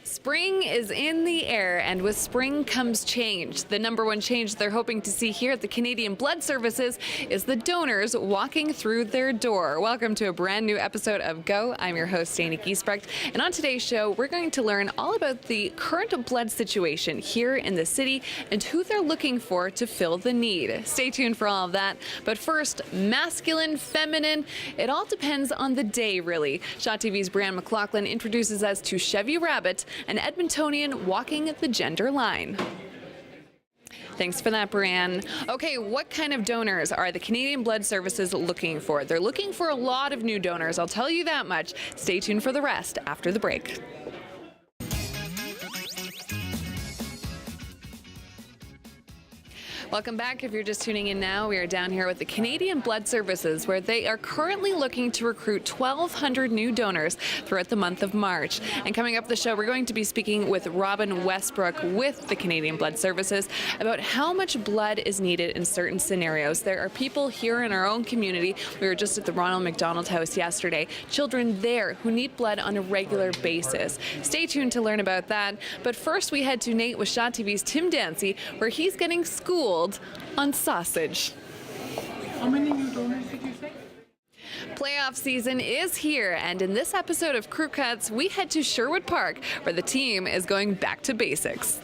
Spring is in the air, and with spring comes change. The number one change they're hoping to see here at the Canadian Blood Services is the donors walking through their door. Welcome to a brand new episode of Go. I'm your host, Giesbrecht, and on today's show, we're going to learn all about the current blood situation here in the city and who they're looking for to fill the need. Stay tuned for all of that. But first, masculine, feminine, it all depends on the day, really. Shaw TV's Brianne McLaughlin introduces us to Chevy Rabbit, an Edmontonian walking the gender line. Thanks for that, Brianne. Okay, what kind of donors are the Canadian Blood Services looking for? They're looking for a lot of new donors, I'll tell you that much. Stay tuned for the rest after the break. Welcome back. If you're just tuning in now, we are down here with the Canadian Blood Services, where they are currently looking to recruit 1,200 new donors throughout the month of March. And coming up the show, we're going to be speaking with Robin Westbrook with the Canadian Blood Services about how much blood is needed in certain scenarios. There are people here in our own community. We were just at the Ronald McDonald House yesterday. Children there who need blood on a regular basis. Stay tuned to learn about that. But first, we head to Nate with Shaw TV's Tim Dancy, where he's getting schooled on sausage. How many new donors did you say? Playoff season is here, and in this episode of Crew Cuts, we head to Sherwood Park, where the team is going back to basics.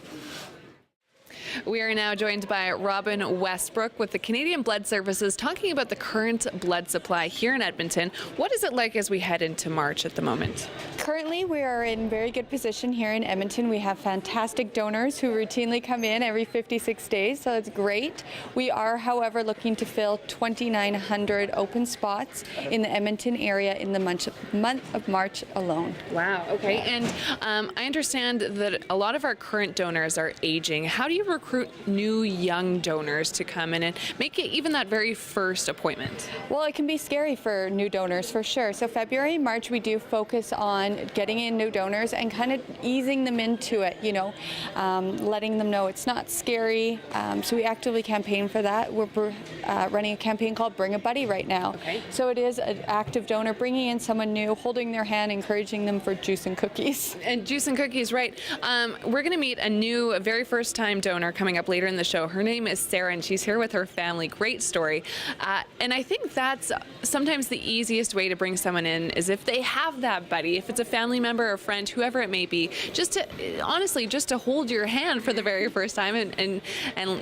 We are now joined by Robin Westbrook with the Canadian Blood Services, talking about the current blood supply here in Edmonton. What is it like as we head into March at the moment? Currently, we are in very good position here in Edmonton. We have fantastic donors who routinely come in every 56 days, so it's great. We are, however, looking to fill 2,900 open spots in the Edmonton area in the month of March alone. Wow, okay. And I understand that a lot of our current donors are aging. How do you recruit new young donors to come in and make it even that very first appointment? Well, it can be scary for new donors for sure. So February, March, we do focus on getting in new donors and kind of easing them into it, letting them know it's not scary. So we actively campaign for that. We're running a campaign called Bring a Buddy right now. Okay. So it is an active donor, bringing in someone new, holding their hand, encouraging them for juice and cookies. And juice and cookies, right. We're going to meet a very first time donor coming up later in the show. Her name is Sarah, and she's here with her family. Great story. And I think that's sometimes the easiest way to bring someone in is if they have that buddy, if it's a family member or friend, whoever it may be, just to hold your hand for the very first time and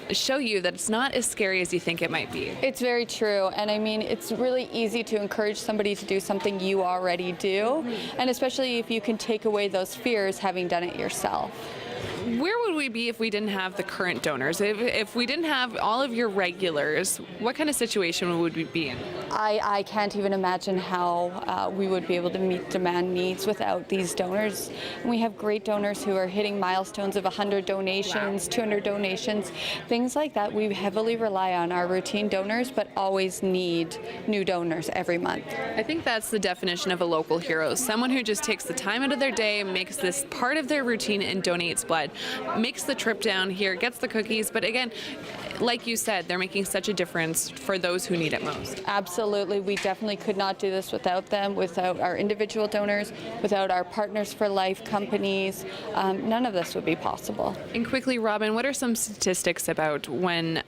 show you that it's not as scary as you think it might be. It's very true. And I mean, it's really easy to encourage somebody to do something you already do. And especially if you can take away those fears having done it yourself. Where would we be if we didn't have the current donors? If we didn't have all of your regulars, what kind of situation would we be in? I can't even imagine how we would be able to meet demand needs without these donors. And we have great donors who are hitting milestones of 100 donations, 200 donations, things like that. We heavily rely on our routine donors, but always need new donors every month. I think that's the definition of a local hero. Someone who just takes the time out of their day, makes this part of their routine and donates blood, makes the trip down here, gets the cookies, but again, like you said, they're making such a difference for those who need it most. Absolutely. We definitely could not do this without them, without our individual donors, without our Partners for Life companies. None of this would be possible. And quickly, Robin, what are some statistics about when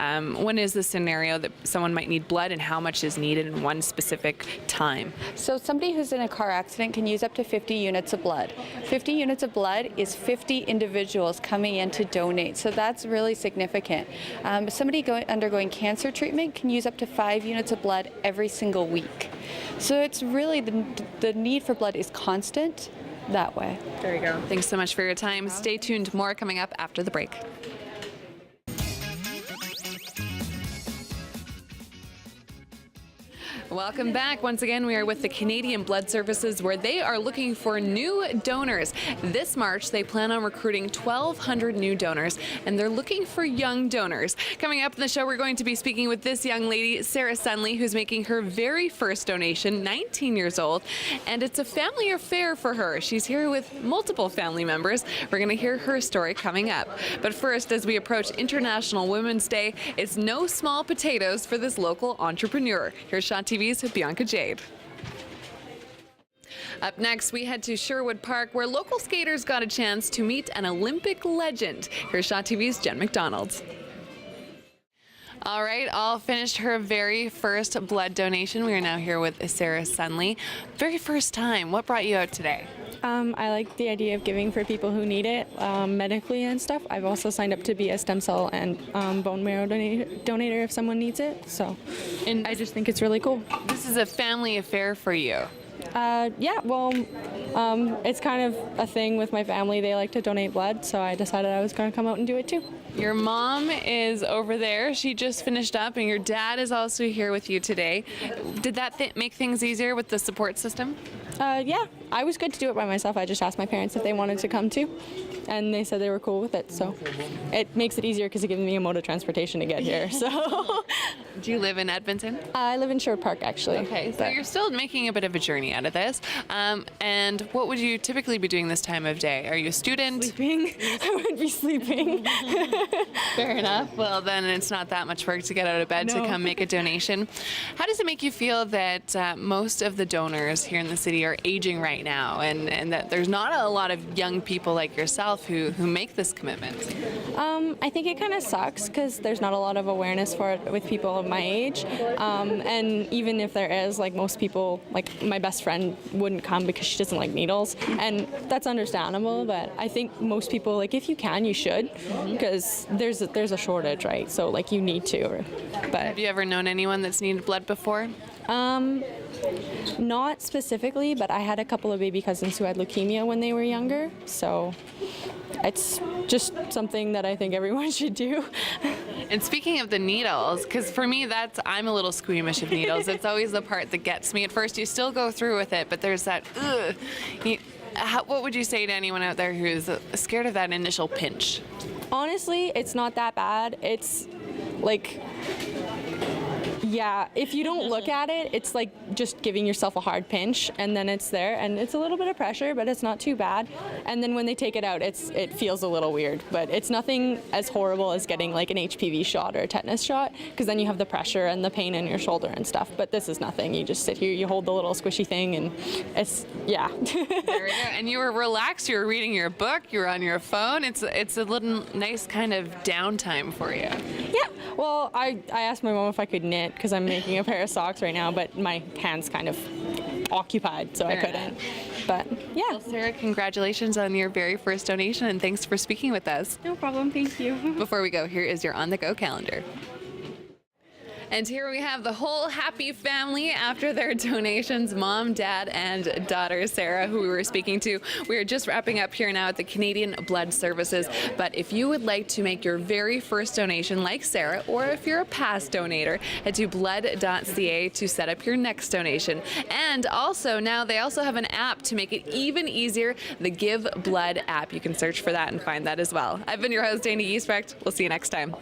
is the scenario that someone might need blood and how much is needed in one specific time? So somebody who's in a car accident can use up to 50 units of blood. 50 units of blood is 50 individuals coming in to donate. So that's really significant. Somebody undergoing cancer treatment can use up to 5 units of blood every single week. So it's really the need for blood is constant that way. There you go. Thanks so much for your time. Stay tuned. More coming up after the break. Welcome back. Once again, we are with the Canadian Blood Services, where they are looking for new donors. This March, they plan on recruiting 1,200 new donors, and they're looking for young donors. Coming up in the show, we're going to be speaking with this young lady, Sarah Sunley, who's making her very first donation, 19 years old, and it's a family affair for her. She's here with multiple family members. We're going to hear her story coming up. But first, as we approach International Women's Day, it's no small potatoes for this local entrepreneur. Here's Shaw TV's Bianca Jade. Up next, we head to Sherwood Park, where local skaters got a chance to meet an Olympic legend. Here's Shaw TV's Jen McDonald. All right, all finished her very first blood donation. We are now here with Sarah Sunley. Very first time. What brought you out today? I like the idea of giving for people who need it medically and stuff. I've also signed up to be a stem cell and bone marrow donator if someone needs it. So, and I just think it's really cool. This is a family affair for you. Yeah, well, it's kind of a thing with my family. They like to donate blood, so I decided I was going to come out and do it too. Your mom is over there. She just finished up, and your dad is also here with you today. Did that make things easier with the support system? Yeah, I was good to do it by myself. I just asked my parents if they wanted to come too, and they said they were cool with it. So it makes it easier because it gives me a mode of transportation to get here. So. Do you live in Edmonton? I live in Sherwood Park, actually. Okay, so you're still making a bit of a journey out of this. And what would you typically be doing this time of day? Are you a student? Sleeping. I would be sleeping. Fair enough. Well, then it's not that much work to get out of bed to come make a donation. How does it make you feel that most of the donors here in the city are aging right now, and that there's not a lot of young people like yourself who make this commitment? I think it kind of sucks because there's not a lot of awareness for it with people of my age. And even if there is, like most people, like my best friend wouldn't come because she doesn't like needles. And that's understandable, but I think most people, like if you can, you should, because there's a shortage, right? So like you need to. But have you ever known anyone that's needed blood before? Not specifically, but I had a couple of baby cousins who had leukemia when they were younger. So it's just something that I think everyone should do. And speaking of the needles, because for me, I'm a little squeamish of needles. It's always the part that gets me. At first, you still go through with it, but there's that, ugh. What would you say to anyone out there who's scared of that initial pinch? Honestly, it's not that bad. It's like, yeah, if you don't look at it, it's like just giving yourself a hard pinch, and then it's there, and it's a little bit of pressure, but it's not too bad. And then when they take it out, it feels a little weird, but it's nothing as horrible as getting like an HPV shot or a tetanus shot, because then you have the pressure and the pain in your shoulder and stuff. But this is nothing. You just sit here, you hold the little squishy thing, and it's, yeah. There we go. And you were relaxed. You were reading your book. You were on your phone. It's a little nice kind of downtime for you. Yeah. Well, I asked my mom if I could knit because I'm making a pair of socks right now, but my hand's kind of occupied, so I couldn't. But yeah. Well, Sarah, congratulations on your very first donation, and thanks for speaking with us. No problem. Thank you. Before we go, here is your on-the-go calendar. And here we have the whole happy family after their donations, mom, dad, and daughter Sarah, who we were speaking to. We are just wrapping up here now at the Canadian Blood Services. But if you would like to make your very first donation like Sarah, or if you're a past donator, head to blood.ca to set up your next donation. And also now they also have an app to make it even easier, the Give Blood app. You can search for that and find that as well. I've been your host, Dana Giesbrecht. We'll see you next time.